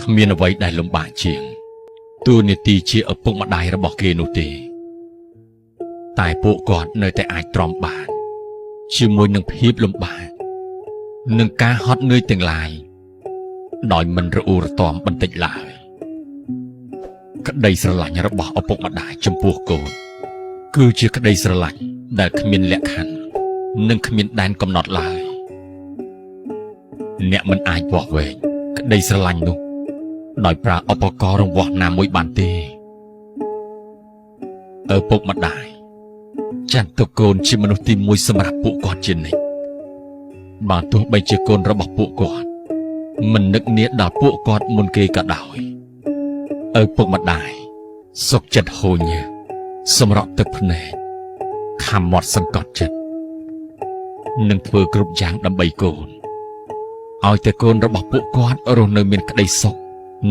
គ្មានអ្វីដែលលំបាកជាងទូនីតិជាឪពុកម្ដាយរបស់គេនោះទេតែពួកគាត់នៅតែអាចទ្រាំបានជាមួយនឹងភាពលំបាកនិងការហត់នឿយទាំងឡាយដោយមិនរអ៊ូរទាំបន្តិចឡើយក្តីស្រឡាញ់របស់ឪពុកម្ដាយចំពោះកូនគឺជាក្តីស្រឡាញ់ដែលគ្មានលក្ខខណ្ឌនិងគ្មានដែនកំណត់ឡើយអ្នកមិនអាចវាស់វែងក្តីស្រឡាញ់នោះដោយប្រើឧបករណ៍រង្វាស់ណាមួយបានទេឪពុកម្ដាយចាត់ទុកកូនជាមនុស្សទីមួយសម្រាប់ពួកគាត់ជានិច្ចបើទោះបីជាកូនរបស់ពួកគាត់មិននឹកនាដល់ពួកគាត់មុនគេក៏ដោយឪពុកម្ដាយសុខចិត្តហូរញើសសម្រក់ទឹកភ្នែកខំមាត់សង្កត់ចិត្តនិងធ្វើគ្រប់យ៉ាងដើម្បីកូនឲ្យតែកូនរបស់ពួកគាត់រស់នៅមានក្តីសុខ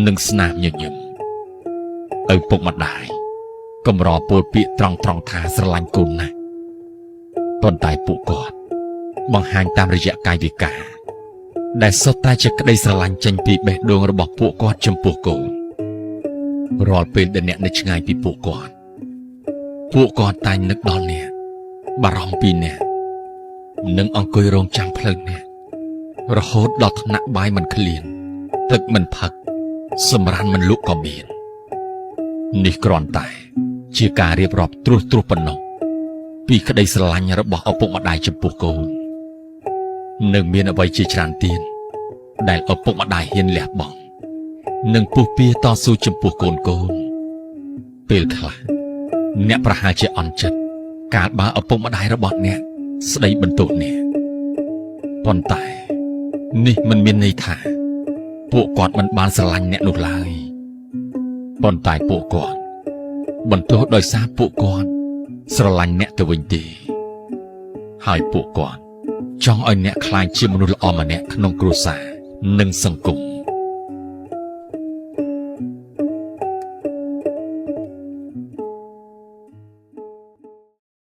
និងស្នាមញញឹមឪពុកម្ដាយកម្រពោលពាក្យត្រង់ថាស្រឡាញ់កូនណាស់ប៉ុន្តែពួកគាត់បង្ហាញតាមរយៈកាយវិការដែលសុទ្ធតែជាក្តីស្រឡាញ់ចេញពីបេះដូងរបស់ពួកគាត់ចំពោះកូនរាល់ពេលដែលអ្នកនៅឆ្ងាយពីពួកគាត់តែងនឹកដល់អ្នកបារម្ភពីអ្នកនិងអង្គុយរងចាំផ្លូវអ្នករហូតដល់ថ្នាក់បាយមិនឃ្លានទឹកមិនផឹកសម្រានមិនលក់ក៏មាននេះគ្រាន់តែជាការរៀបរាប់ត្រួសប៉ុណ្ណោះពីក្តីស្រឡាញ់របស់ឪពុកម្ដាយចំពោះកូននិងមានអ្វីជាច្រើនទៀតដែលឪពុកម្ដាយហ៊ានលះបង់និងពុះពៀតស៊ូចំពោះកូនពេលខ្លះអ្នកប្រហែលជាអន់ចិត្តកាលបើឪពុកម្ដាយរបស់អ្នកស្ដីបន្ទោសអ្នកប៉ុន្តែនេះមិនមានន័យថាពួកគាត់មិនបានស្រឡាញ់អ្នកនោះឡើយប៉ុន្តែពួកគាត់បន្ទោសដោយសារពួកគាត់ស្រឡាញ់អ្នកទៅវិញទេហើយពួកគាត់ចង់ឲ្យអ្នកក្លាយជាមនុស្សល្អម្នាក់ក្នុងគ្រួសារនិងសង្គម